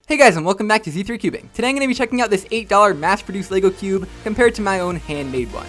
Hey guys, and welcome back to Z3 Cubing. Today I'm going to be checking out this $8 mass-produced Lego cube compared to my own handmade one.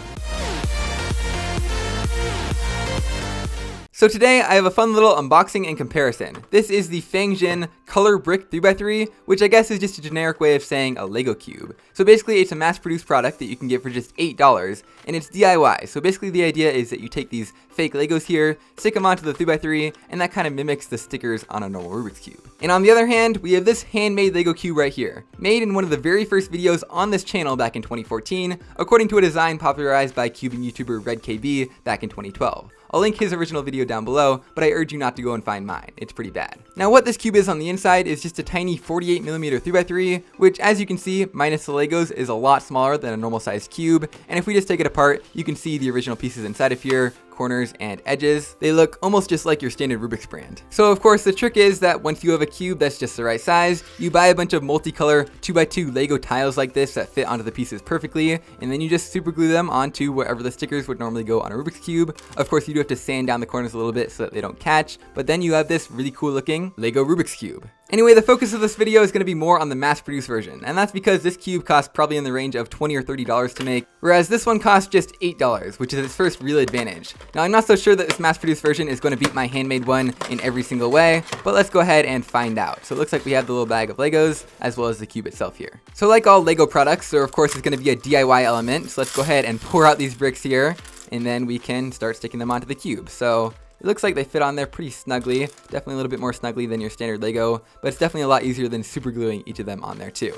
So today I have a fun little unboxing and comparison. This is the FanXin Color Brick 3x3, which I guess is just a generic way of saying a Lego cube. So basically it's a mass-produced product that you can get for just $8, and it's DIY. So basically the idea is that you take these fake Legos here, stick them onto the 3x3, and that kind of mimics the stickers on a normal Rubik's Cube. And on the other hand, we have this handmade Lego cube right here, made in one of the very first videos on this channel back in 2014, according to a design popularized by cubing YouTuber RedKB back in 2012. I'll link his original video down below, but I urge you not to go and find mine. It's pretty bad. Now what this cube is on the inside is just a tiny 48mm 3x3, which as you can see, minus the Legos, is a lot smaller than a normal sized cube. And if we just take it apart, you can see the original pieces inside of here, corners and edges. They look almost just like your standard Rubik's brand. So of course the trick is that once you have a cube that's just the right size, you buy a bunch of multicolor 2x2 Lego tiles like this that fit onto the pieces perfectly, and then you just super glue them onto wherever the stickers would normally go on a Rubik's Cube. Of course you do have to sand down the corners a little bit so that they don't catch, but then you have this really cool looking Lego Rubik's Cube. Anyway, the focus of this video is going to be more on the mass-produced version, and that's because this cube costs probably in the range of $20 or $30 to make, whereas this one costs just $8, which is its first real advantage. Now, I'm not so sure that this mass-produced version is going to beat my handmade one in every single way, but let's go ahead and find out. So it looks like we have the little bag of Legos, as well as the cube itself here. So like all Lego products, there of course is going to be a DIY element, so let's go ahead and pour out these bricks here, and then we can start sticking them onto the cube. So it looks like they fit on there pretty snugly, definitely a little bit more snugly than your standard Lego, but it's definitely a lot easier than super gluing each of them on there too.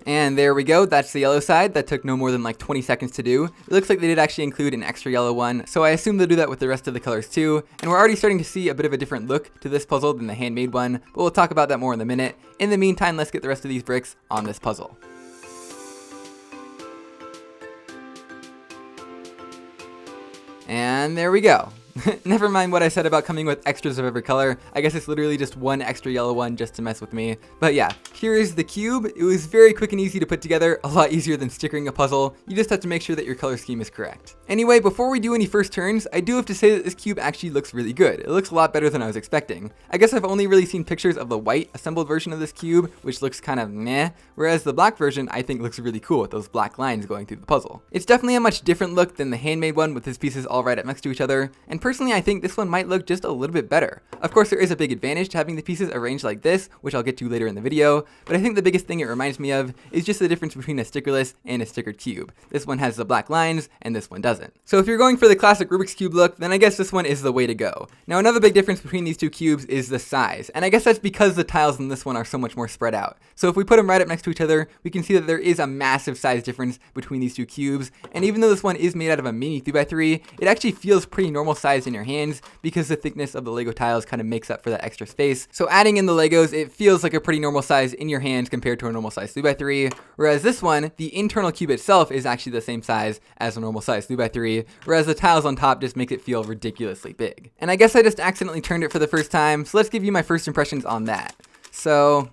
And there we go, that's the yellow side. That took no more than like 20 seconds to do. It looks like they did actually include an extra yellow one, so I assume they'll do that with the rest of the colors too. And we're already starting to see a bit of a different look to this puzzle than the handmade one, but we'll talk about that more in a minute. In the meantime, let's get the rest of these bricks on this puzzle. And there we go. Never mind what I said about coming with extras of every color. I guess it's literally just one extra yellow one just to mess with me. But yeah, here is the cube. It was very quick and easy to put together, a lot easier than stickering a puzzle. You just have to make sure that your color scheme is correct. Anyway, before we do any first turns, I do have to say that this cube actually looks really good. It looks a lot better than I was expecting. I guess I've only really seen pictures of the white assembled version of this cube, which looks kind of meh, whereas the black version I think looks really cool with those black lines going through the puzzle. It's definitely a much different look than the handmade one with its pieces all right up next to each other, and personally I think this one might look just a little bit better. Of course there is a big advantage to having the pieces arranged like this, which I'll get to later in the video, but I think the biggest thing it reminds me of is just the difference between a stickerless and a stickered cube. This one has the black lines and this one doesn't. So if you're going for the classic Rubik's Cube look, then I guess this one is the way to go. Now another big difference between these two cubes is the size, and I guess that's because the tiles in this one are so much more spread out. So if we put them right up next to each other, we can see that there is a massive size difference between these two cubes, and even though this one is made out of a mini 3x3, it actually feels pretty normal sized in your hands because the thickness of the Lego tiles kind of makes up for that extra space. So adding in the Legos, it feels like a pretty normal size in your hands compared to a normal size 3x3, whereas this one, the internal cube itself is actually the same size as a normal size 3x3, whereas the tiles on top just make it feel ridiculously big. And I guess I just accidentally turned it for the first time, so let's give you my first impressions on that. So,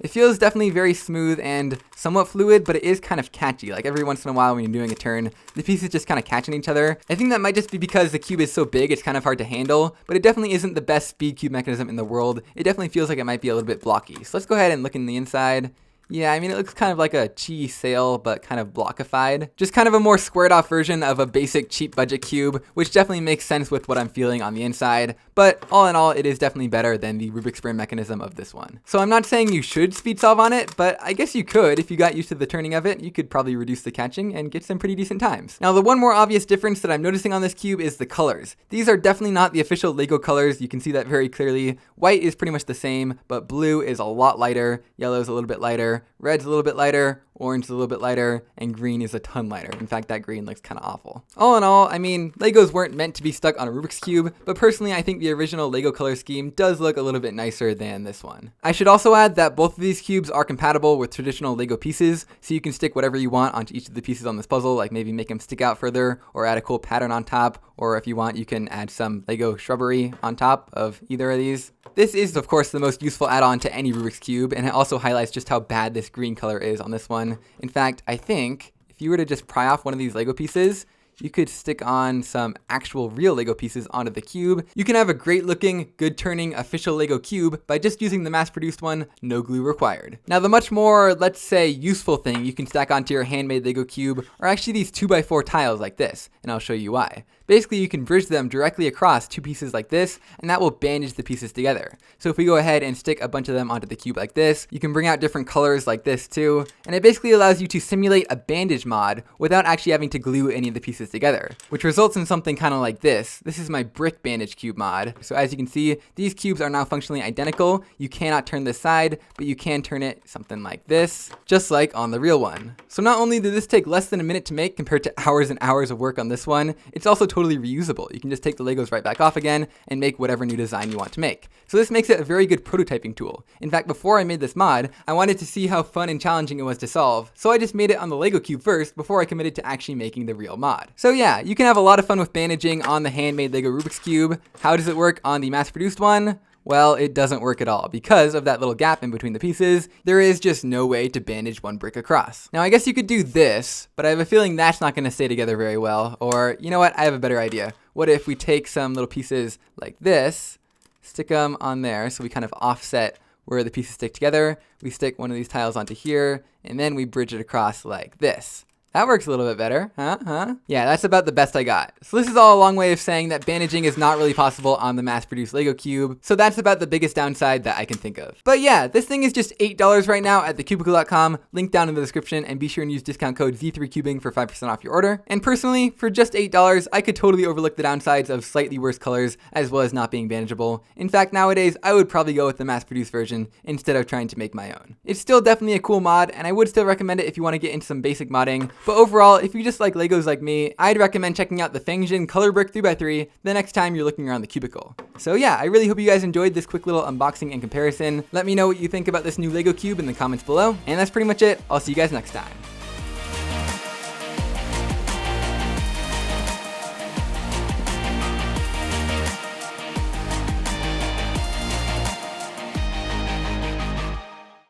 it feels definitely very smooth and somewhat fluid, but it is kind of catchy. Like every once in a while when you're doing a turn, the pieces just kind of catching each other. I think that might just be because the cube is so big, it's kind of hard to handle, but it definitely isn't the best speed cube mechanism in the world. It definitely feels like it might be a little bit blocky. So let's go ahead and look in the inside. Yeah, I mean, it looks kind of like a cheese sail, but kind of blockified. Just kind of a more squared off version of a basic cheap budget cube, which definitely makes sense with what I'm feeling on the inside. But all in all, it is definitely better than the Rubik's brand mechanism of this one. So I'm not saying you should speed solve on it, but I guess you could. If you got used to the turning of it, you could probably reduce the catching and get some pretty decent times. Now, the one more obvious difference that I'm noticing on this cube is the colors. These are definitely not the official Lego colors. You can see that very clearly. White is pretty much the same, but blue is a lot lighter, yellow is a little bit lighter, red's a little bit lighter, orange is a little bit lighter, and green is a ton lighter. In fact, that green looks kind of awful. All in all, I mean, Legos weren't meant to be stuck on a Rubik's Cube, but personally I think the original Lego color scheme does look a little bit nicer than this one. I should also add that both of these cubes are compatible with traditional Lego pieces, so you can stick whatever you want onto each of the pieces on this puzzle, like maybe make them stick out further, or add a cool pattern on top, or if you want, you can add some Lego shrubbery on top of either of these. This is, of course, the most useful add-on to any Rubik's Cube, and it also highlights just how bad this green color is on this one. In fact, I think if you were to just pry off one of these Lego pieces, you could stick on some actual real Lego pieces onto the cube. You can have a great looking, good turning official Lego cube by just using the mass produced one, no glue required. Now the much more, let's say, useful thing you can stack onto your handmade Lego cube are actually these 2x4 tiles like this, and I'll show you why. Basically, you can bridge them directly across two pieces like this, and that will bandage the pieces together. So if we go ahead and stick a bunch of them onto the cube like this, you can bring out different colors like this too, and it basically allows you to simulate a bandage mod without actually having to glue any of the pieces together, which results in something kind of like this. This is my brick bandage cube mod. So as you can see, these cubes are now functionally identical. You cannot turn this side, but you can turn it something like this, just like on the real one. So not only did this take less than a minute to make compared to hours and hours of work on this one, it's also totally reusable. You can just take the Legos right back off again and make whatever new design you want to make. So this makes it a very good prototyping tool. In fact, before I made this mod, I wanted to see how fun and challenging it was to solve, so I just made it on the Lego cube first before I committed to actually making the real mod. So yeah, you can have a lot of fun with bandaging on the handmade Lego Rubik's Cube. How does it work on the mass-produced one? Well, it doesn't work at all. Because of that little gap in between the pieces, there is just no way to bandage one brick across. Now, I guess you could do this, but I have a feeling that's not going to stay together very well. Or, you know what? I have a better idea. What if we take some little pieces like this, stick them on there so we kind of offset where the pieces stick together. We stick one of these tiles onto here, and then we bridge it across like this. That works a little bit better, huh? Yeah, that's about the best I got. So this is all a long way of saying that bandaging is not really possible on the mass-produced Lego cube. So that's about the biggest downside that I can think of. But yeah, this thing is just $8 right now at thecubicle.com. Link down in the description, and be sure and use discount code Z3Cubing for 5% off your order. And personally, for just $8, I could totally overlook the downsides of slightly worse colors as well as not being bandageable. In fact, nowadays, I would probably go with the mass-produced version instead of trying to make my own. It's still definitely a cool mod, and I would still recommend it if you want to get into some basic modding. But overall, if you just like Legos like me, I'd recommend checking out the FanXin Color Brick 3x3 the next time you're looking around the cubicle. So yeah, I really hope you guys enjoyed this quick little unboxing and comparison. Let me know what you think about this new Lego cube in the comments below. And that's pretty much it. I'll see you guys next time.